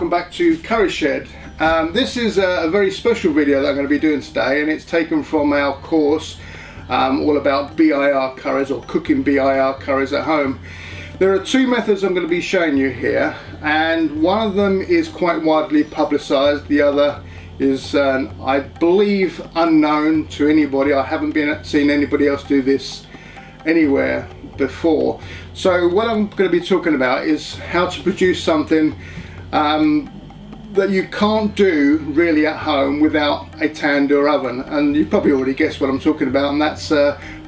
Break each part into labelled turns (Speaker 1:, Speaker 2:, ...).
Speaker 1: welcome back to Curry Shed. This is a very special video that I'm going to be doing today, and it's taken from our course all about BIR curries, or cooking BIR curries at home. There are two methods I'm going to be showing you here, and one of them is quite widely publicised. The other is, I believe, unknown to anybody. I haven't seen anybody else do this anywhere before. So what I'm going to be talking about is how to produce something that you can't do really at home without a tandoor oven, and you probably already guessed what I'm talking about, and that's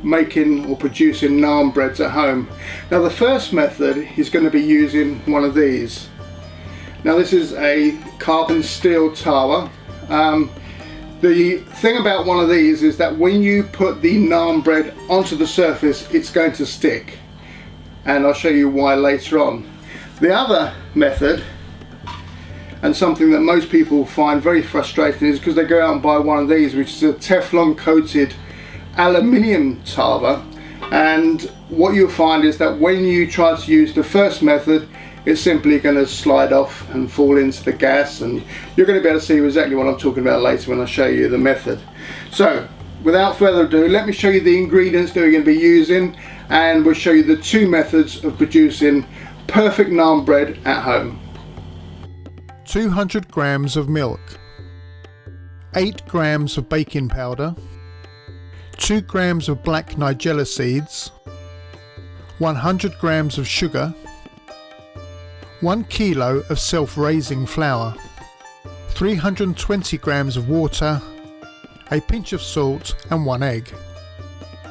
Speaker 1: making or producing naan breads at home. Now the first method is going to be using one of these. Now this is a carbon steel tawa. The thing about one of these is that when you put the naan bread onto the surface, it's going to stick, and I'll show you why later on. The other method, and something that most people find very frustrating, is because they go out and buy one of these, which is a Teflon coated aluminium tawa, and what you'll find is that when you try to use the first method, it's simply going to slide off and fall into the gas, and you're going to be able to see exactly what I'm talking about later when I show you the method. So without further ado, let me show you the ingredients that we're going to be using, and we'll show you the two methods of producing perfect naan bread at home.
Speaker 2: 200 grams of milk, 8 grams of baking powder, 2 grams of black nigella seeds, 100 grams of sugar, 1 kilo of self-raising flour, 320 grams of water, a pinch of salt and 1 egg.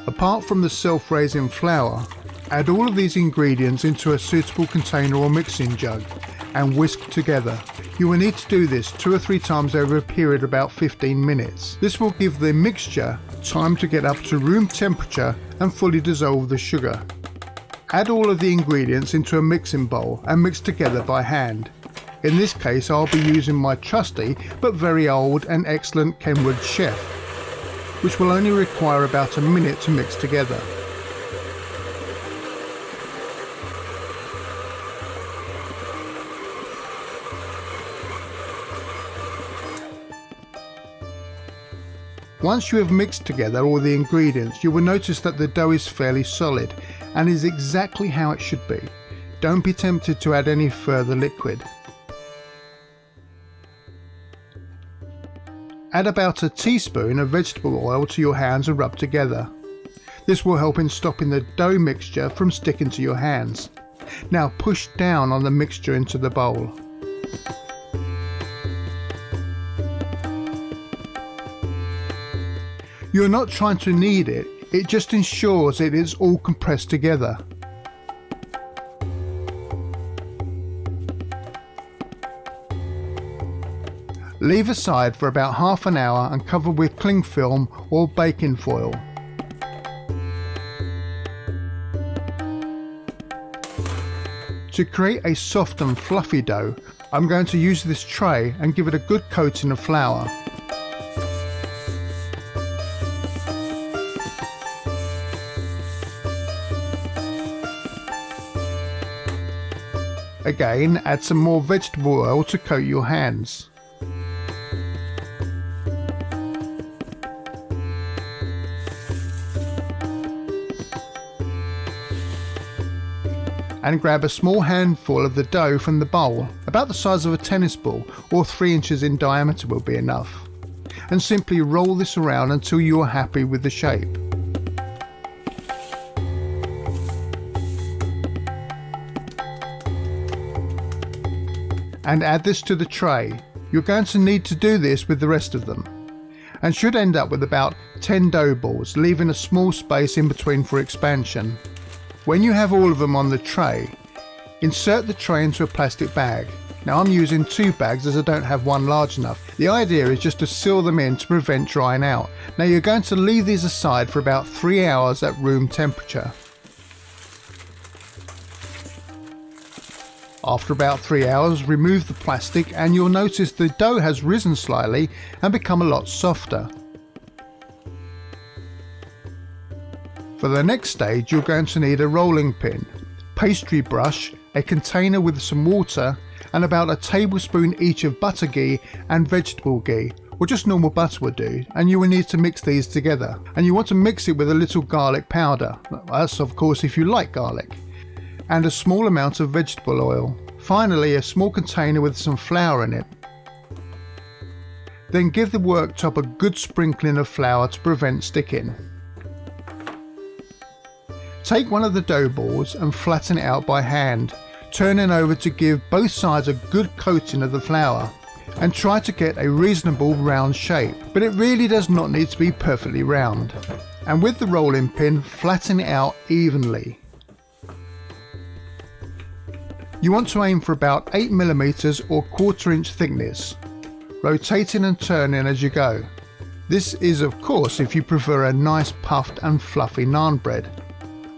Speaker 2: Apart from the self-raising flour, add all of these ingredients into a suitable container or mixing jug and whisk together. You will need to do this 2 or 3 times over a period of about 15 minutes. This will give the mixture time to get up to room temperature and fully dissolve the sugar. Add all of the ingredients into a mixing bowl and mix together by hand. In this case, I'll be using my trusty but very old and excellent Kenwood Chef, which will only require about a minute to mix together. Once you have mixed together all the ingredients, you will notice that the dough is fairly solid and is exactly how it should be. Don't be tempted to add any further liquid. Add about a teaspoon of vegetable oil to your hands and rub together. This will help in stopping the dough mixture from sticking to your hands. Now push down on the mixture into the bowl. You're not trying to knead it, it just ensures it is all compressed together. Leave aside for about half an hour and cover with cling film or baking foil. To create a soft and fluffy dough, I'm going to use this tray and give it a good coating of flour. Again, add some more vegetable oil to coat your hands. And grab a small handful of the dough from the bowl, about the size of a tennis ball or 3 inches in diameter will be enough, and simply roll this around until you are happy with the shape. And add this to the tray. You're going to need to do this with the rest of them, and should end up with about 10 dough balls, leaving a small space in between for expansion. When you have all of them on the tray, insert the tray into a plastic bag. Now I'm using 2 bags as I don't have one large enough. The idea is just to seal them in to prevent drying out. Now you're going to leave these aside for about 3 hours at room temperature. After about 3 hours, remove the plastic and you'll notice the dough has risen slightly and become a lot softer. For the next stage, you're going to need a rolling pin, pastry brush, a container with some water and about a tablespoon each of butter ghee and vegetable ghee, or just normal butter would do, and you will need to mix these together. And you want to mix it with a little garlic powder, that's of course if you like garlic, and a small amount of vegetable oil. Finally, a small container with some flour in it. Then give the worktop a good sprinkling of flour to prevent sticking. Take one of the dough balls and flatten it out by hand, turning over to give both sides a good coating of the flour, and try to get a reasonable round shape, but it really does not need to be perfectly round. And with the rolling pin, flatten it out evenly. You want to aim for about 8mm or 1/4 inch thickness, rotating and turning as you go. This is of course if you prefer a nice puffed and fluffy naan bread.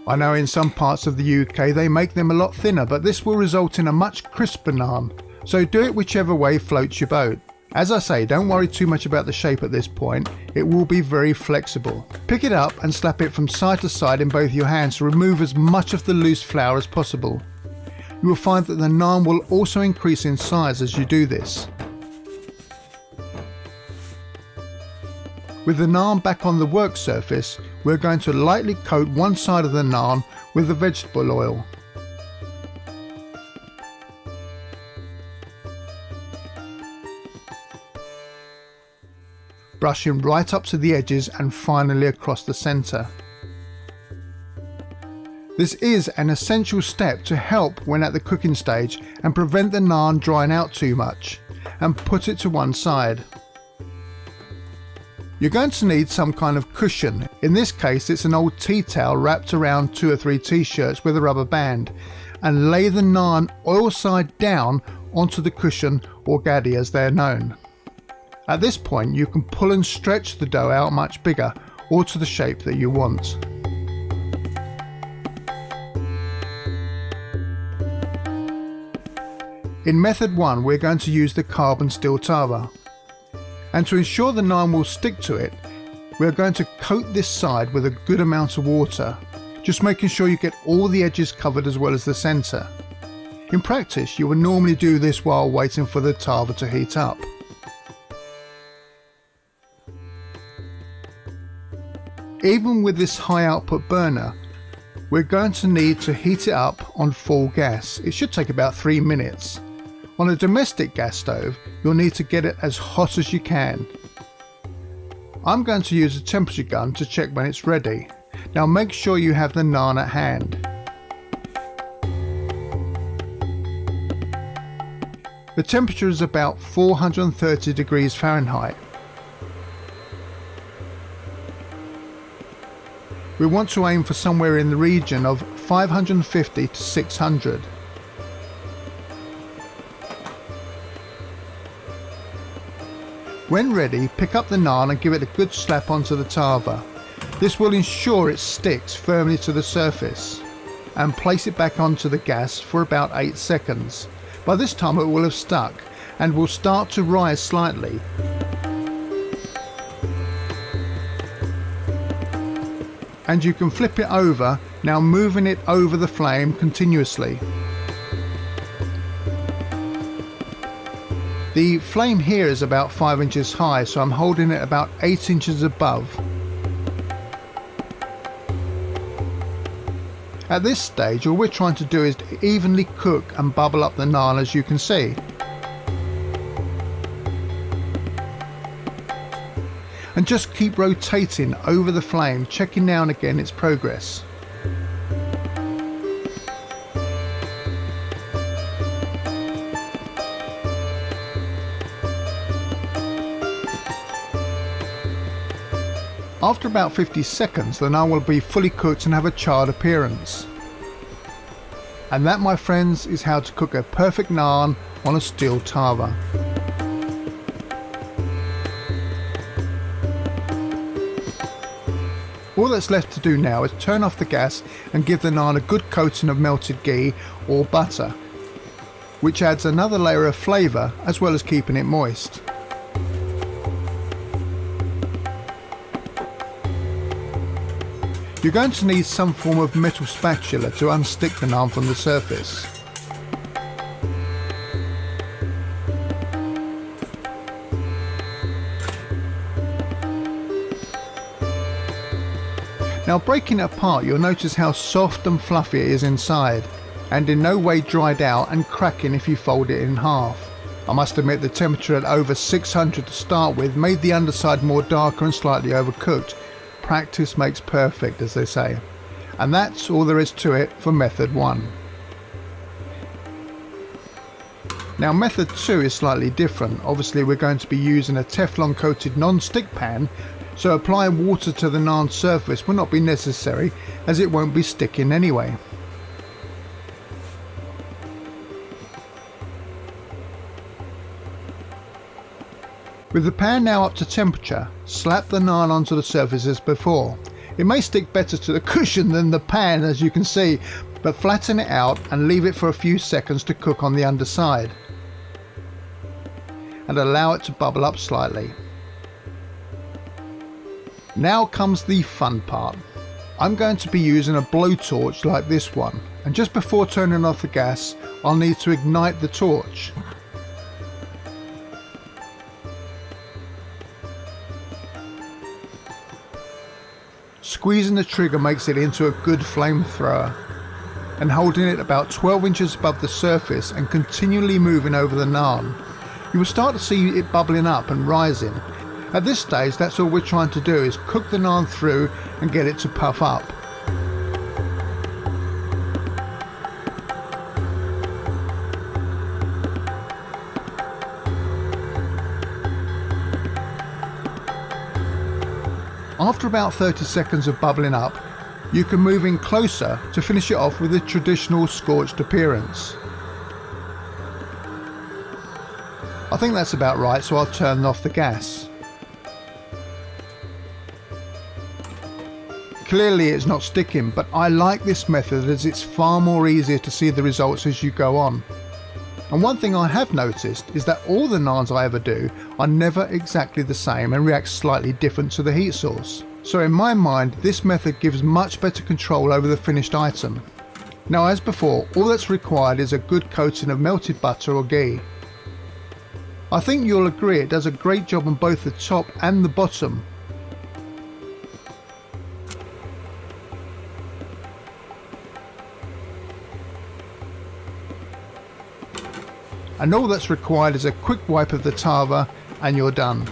Speaker 2: I know in some parts of the UK they make them a lot thinner, but this will result in a much crisper naan, so do it whichever way floats your boat. As I say, don't worry too much about the shape at this point, it will be very flexible. Pick it up and slap it from side to side in both your hands to remove as much of the loose flour as possible. You will find that the naan will also increase in size as you do this. With the naan back on the work surface, we're going to lightly coat one side of the naan with the vegetable oil. Brushing right up to the edges and finally across the centre. This is an essential step to help when at the cooking stage and prevent the naan drying out too much, and put it to one side. You're going to need some kind of cushion. In this case it's an old tea towel wrapped around 2 or 3 t-shirts with a rubber band, and lay the naan oil side down onto the cushion, or gaddy as they're known. At this point you can pull and stretch the dough out much bigger, or to the shape that you want. In method 1 we're going to use the carbon steel tava, and to ensure the naan will stick to it, we're going to coat this side with a good amount of water, just making sure you get all the edges covered as well as the centre. In practice you will normally do this while waiting for the tava to heat up. Even with this high output burner, we're going to need to heat it up on full gas. It should take about 3 minutes. On a domestic gas stove, you'll need to get it as hot as you can. I'm going to use a temperature gun to check when it's ready. Now make sure you have the naan at hand. The temperature is about 430 degrees Fahrenheit. We want to aim for somewhere in the region of 550 to 600. When ready, pick up the naan and give it a good slap onto the tava. This will ensure it sticks firmly to the surface, and place it back onto the gas for about 8 seconds. By this time it will have stuck and will start to rise slightly. And you can flip it over, now moving it over the flame continuously. The flame here is about 5 inches high, so I'm holding it about 8 inches above. At this stage all we're trying to do is to evenly cook and bubble up the naan, as you can see. And just keep rotating over the flame, checking now and again its progress. After about 50 seconds the naan will be fully cooked and have a charred appearance. And that, my friends, is how to cook a perfect naan on a steel tava. All that's left to do now is turn off the gas and give the naan a good coating of melted ghee or butter, which adds another layer of flavour as well as keeping it moist. You're going to need some form of metal spatula to unstick the naan from the surface. Now breaking it apart, you'll notice how soft and fluffy it is inside, and in no way dried out and cracking if you fold it in half. I must admit the temperature at over 600 to start with made the underside more darker and slightly overcooked. Practice makes perfect, as they say. And that's all there is to it for method 1. Now method 2 is slightly different. Obviously we're going to be using a Teflon coated non-stick pan, so applying water to the naan surface will not be necessary as it won't be sticking anyway. With the pan now up to temperature, slap the naan onto the surface as before. It may stick better to the cushion than the pan, as you can see, but flatten it out and leave it for a few seconds to cook on the underside. And allow it to bubble up slightly. Now comes the fun part. I'm going to be using a blowtorch like this one, and just before turning off the gas, I'll need to ignite the torch. Squeezing the trigger makes it into a good flamethrower, and holding it about 12 inches above the surface and continually moving over the naan, you will start to see it bubbling up and rising. At this stage, that's all we're trying to do, is cook the naan through and get it to puff up. After about 30 seconds of bubbling up, you can move in closer to finish it off with a traditional scorched appearance. I think that's about right, so I'll turn off the gas. Clearly it's not sticking, but I like this method as it's far more easier to see the results as you go on. And one thing I have noticed is that all the naans I ever do are never exactly the same and react slightly different to the heat source. So in my mind, this method gives much better control over the finished item. Now as before, all that's required is a good coating of melted butter or ghee. I think you'll agree it does a great job on both the top and the bottom. And all that's required is a quick wipe of the tava and you're done.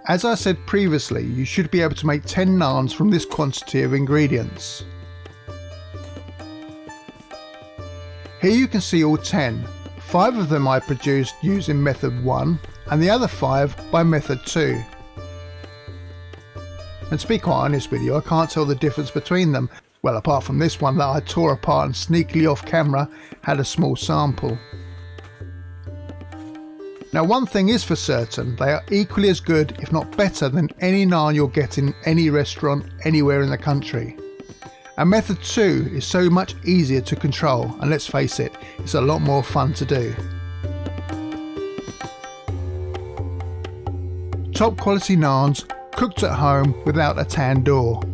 Speaker 2: As I said previously, you should be able to make 10 naans from this quantity of ingredients. Here you can see all 10. 5 of them I produced using method 1 and the other 5 by method 2. And to be quite honest with you, I can't tell the difference between them. Well, apart from this one that I tore apart and sneakily off camera had a small sample. Now one thing is for certain, they are equally as good, if not better, than any naan you'll get in any restaurant anywhere in the country. And method 2 is so much easier to control, and let's face it, it's a lot more fun to do. Top quality naans cooked at home without a tandoor.